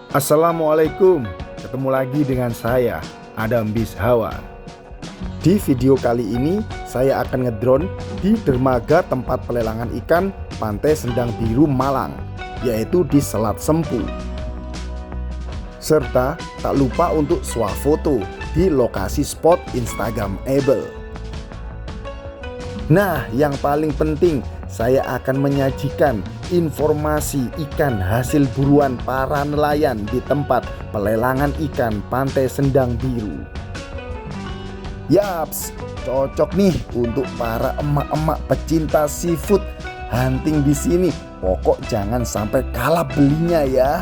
Assalamualaikum, ketemu lagi dengan saya, Adam Bishawa. Di video kali ini, saya akan ngedrone di dermaga tempat pelelangan ikan Pantai Sendang Biru Malang, yaitu di Selat Sempu. Serta tak lupa untuk swafoto di lokasi spot Instagramable. Nah, yang paling penting, saya akan menyajikan informasi ikan hasil buruan para nelayan di tempat pelelangan ikan Pantai Sendang Biru. Yaps, cocok nih untuk para emak-emak pecinta seafood hunting di sini. Pokok jangan sampai kalah belinya ya.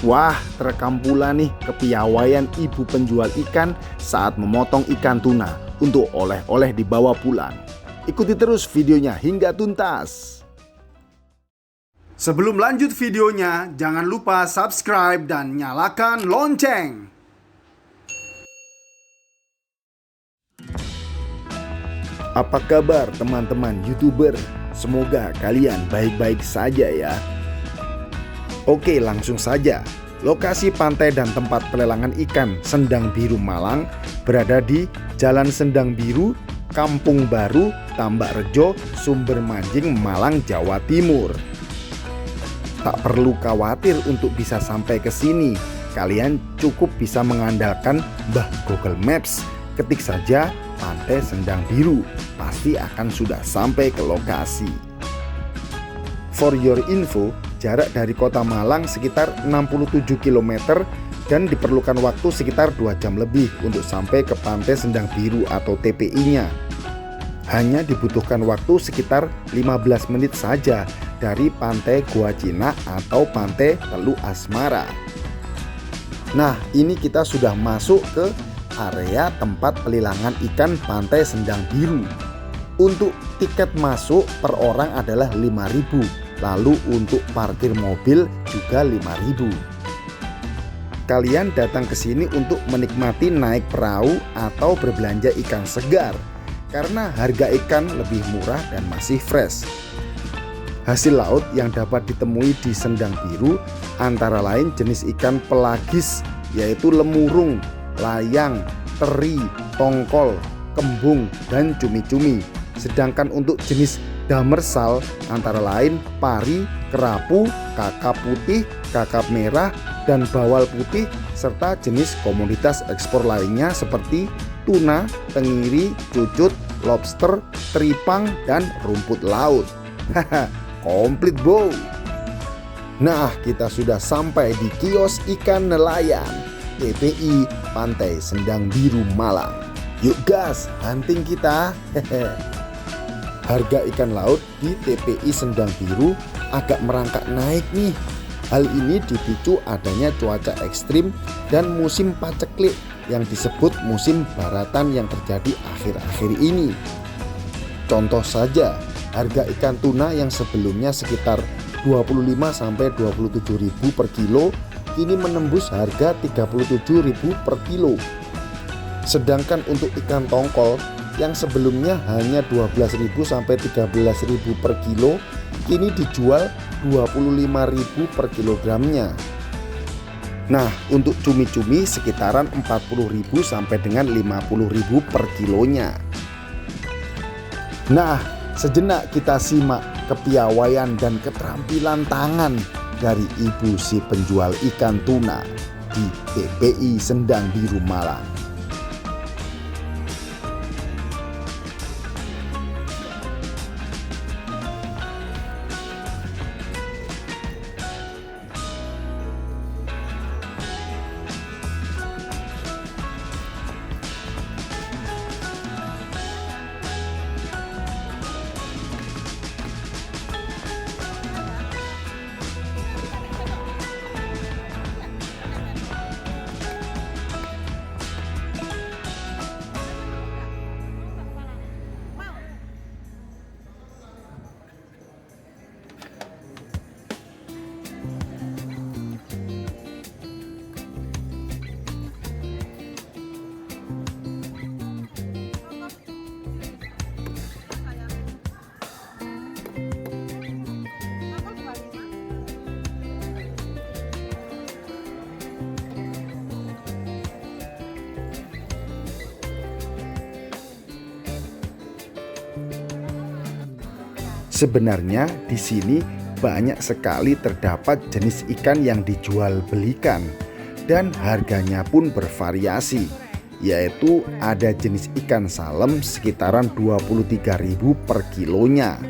Wah, terekam pula nih kepiawaian ibu penjual ikan saat memotong ikan tuna untuk oleh-oleh dibawa pulang. Ikuti terus videonya hingga tuntas. Sebelum lanjut videonya, jangan lupa subscribe dan nyalakan lonceng. Apa kabar teman-teman YouTuber? Semoga kalian baik-baik saja ya. Oke, langsung saja. Lokasi pantai dan tempat pelelangan ikan Sendang Biru Malang berada di Jalan Sendang Biru, Kampung Baru, Tambak Rejo, Sumber Manjing, Malang, Jawa Timur. Tak perlu khawatir untuk bisa sampai ke sini. Kalian cukup bisa mengandalkan Mbah Google Maps. Ketik saja Pantai Sendang Biru, pasti akan sudah sampai ke lokasi. For your info, jarak dari kota Malang sekitar 67 km dan diperlukan waktu sekitar 2 jam lebih untuk sampai ke Pantai Sendang Biru atau TPI-nya. Hanya dibutuhkan waktu sekitar 15 menit saja dari Pantai Gua Cina atau Pantai Teluk Asmara. Nah, ini kita sudah masuk ke area tempat pelelangan ikan Pantai Sendang Biru. Untuk tiket masuk per orang adalah 5.000. Lalu untuk parkir mobil juga 5.000. Kalian datang ke sini untuk menikmati naik perahu atau berbelanja ikan segar karena harga ikan lebih murah dan masih fresh. Hasil laut yang dapat ditemui di Sendang Biru antara lain jenis ikan pelagis yaitu lemurung, layang, teri, tongkol, kembung, dan cumi-cumi. Sedangkan untuk jenis damersal antara lain pari, kerapu, kakap putih, kakap merah, dan bawal putih, serta jenis komoditas ekspor lainnya seperti tuna, tenggiri, cucut, lobster, teripang, dan rumput laut. Haha, komplit bro. Nah, kita sudah sampai di kios ikan nelayan TPI Pantai Sendang Biru Malang. Yuk gas, hunting kita. Harga ikan laut di TPI Sendang Biru agak merangkak naik nih. Hal ini dipicu adanya cuaca ekstrim dan musim paceklik yang disebut musim baratan yang terjadi akhir-akhir ini. Contoh saja, harga ikan tuna yang sebelumnya sekitar 25-27.000 per kilo kini menembus harga 37.000 per kilo. Sedangkan untuk ikan tongkol yang sebelumnya hanya 12.000 sampai 13.000 per kilo kini dijual 25.000 per kilogramnya. Nah, untuk cumi-cumi sekitaran 40.000 sampai dengan 50.000 per kilonya. Nah, sejenak kita simak kepiawaian dan keterampilan tangan dari ibu si penjual ikan tuna di TPI Sendang Biru Malang. Sebenarnya di sini banyak sekali terdapat jenis ikan yang dijual belikan dan harganya pun bervariasi, yaitu ada jenis ikan salem sekitaran 23.000 per kilonya.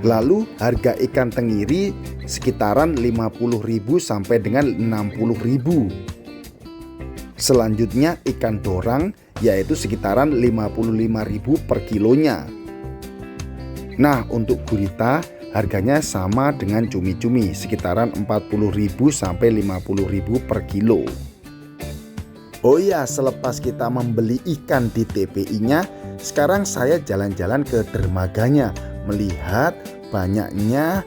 Lalu harga ikan tenggiri sekitaran 50.000 sampai dengan 60.000. Selanjutnya ikan dorang yaitu sekitaran 55.000 per kilonya. Nah, untuk gurita harganya sama dengan cumi-cumi sekitaran 40.000 sampai 50.000 per kilo. Oh ya, selepas kita membeli ikan di TPI-nya, sekarang saya jalan-jalan ke dermaganya melihat banyaknya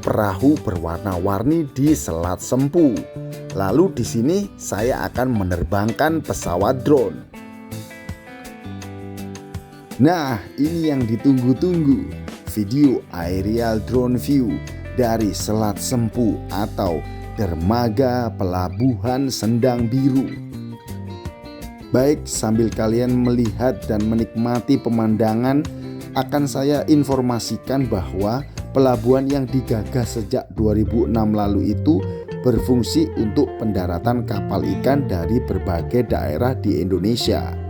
perahu berwarna-warni di Selat Sempu. Lalu di sini saya akan menerbangkan pesawat drone. Nah, ini yang ditunggu-tunggu, video aerial drone view dari Selat Sempu atau dermaga pelabuhan Sendang Biru. Baik, sambil kalian melihat dan menikmati pemandangan, akan saya informasikan bahwa pelabuhan yang digagas sejak 2006 lalu itu berfungsi untuk pendaratan kapal ikan dari berbagai daerah di Indonesia.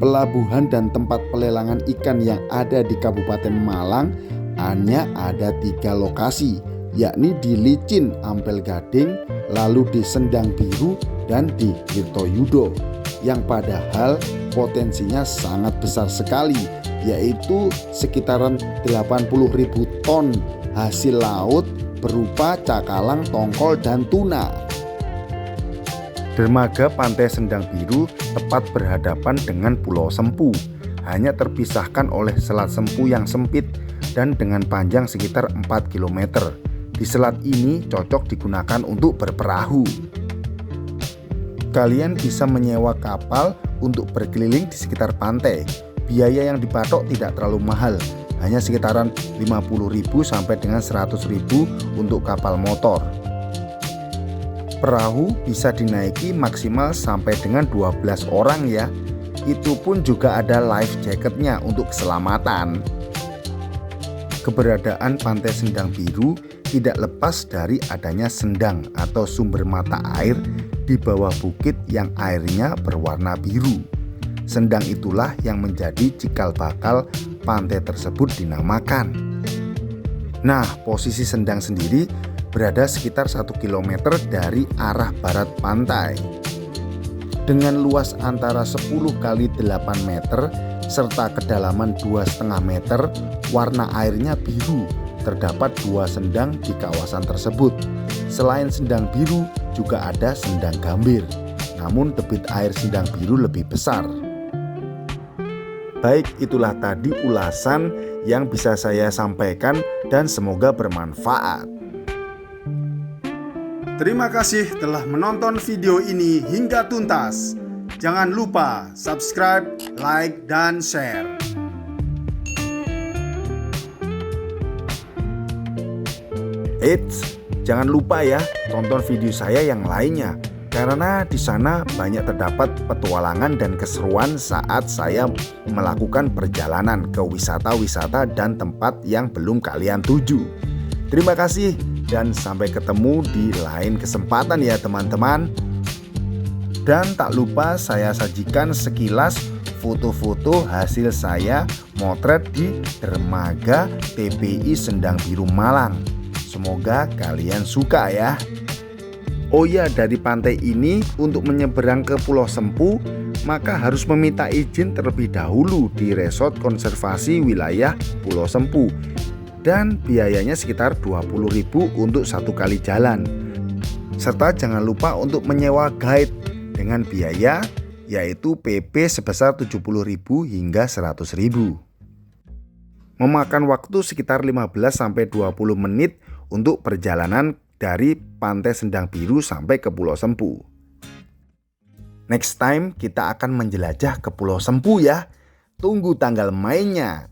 Pelabuhan dan tempat pelelangan ikan yang ada di Kabupaten Malang hanya ada 3 lokasi, yakni di Licin Ampel Gading, lalu di Sendang Biru, dan di Tirtoyudo, yang padahal potensinya sangat besar sekali, yaitu sekitaran 80.000 ton hasil laut berupa cakalang, tongkol, dan tuna. Dermaga Pantai Sendang Biru tepat berhadapan dengan Pulau Sempu, hanya terpisahkan oleh Selat Sempu yang sempit dan dengan panjang sekitar 4 km. Di selat ini cocok digunakan untuk berperahu. Kalian bisa menyewa kapal untuk berkeliling di sekitar pantai. Biaya yang dipatok tidak terlalu mahal, hanya sekitaran 50.000 sampai dengan 100.000 untuk kapal motor. Perahu bisa dinaiki maksimal sampai dengan 12 orang ya. Itu pun juga ada life jacketnya untuk keselamatan. Keberadaan Pantai Sendang Biru tidak lepas dari adanya sendang atau sumber mata air di bawah bukit yang airnya berwarna biru. Sendang itulah yang menjadi cikal bakal pantai tersebut dinamakan. Nah, posisi sendang sendiri berada sekitar 1 km dari arah barat pantai. Dengan luas antara 10 kali 8 meter serta kedalaman 2,5 meter, warna airnya biru. Terdapat 2 sendang di kawasan tersebut. Selain Sendang Biru juga ada Sendang Gambir, namun debit air Sendang Biru lebih besar. Baik, itulah tadi ulasan yang bisa saya sampaikan dan semoga bermanfaat. Terima kasih telah menonton video ini hingga tuntas. Jangan lupa subscribe, like, dan share. Eits, jangan lupa ya tonton video saya yang lainnya, karena di sana banyak terdapat petualangan dan keseruan saat saya melakukan perjalanan ke wisata-wisata dan tempat yang belum kalian tuju. Terima kasih dan sampai ketemu di lain kesempatan ya teman-teman. Dan tak lupa saya sajikan sekilas foto-foto hasil saya motret di dermaga TPI Sendang Biru Malang. Semoga kalian suka ya. Oh ya, dari pantai ini untuk menyeberang ke Pulau Sempu maka harus meminta izin terlebih dahulu di Resort Konservasi Wilayah Pulau Sempu, dan biayanya sekitar 20.000 untuk 1 kali jalan. Serta jangan lupa untuk menyewa guide dengan biaya yaitu PP sebesar 70.000 hingga 100.000. Memakan waktu sekitar 15-20 menit untuk perjalanan dari Pantai Sendang Biru sampai ke Pulau Sempu. Next time kita akan menjelajah ke Pulau Sempu ya. Tunggu tanggal mainnya.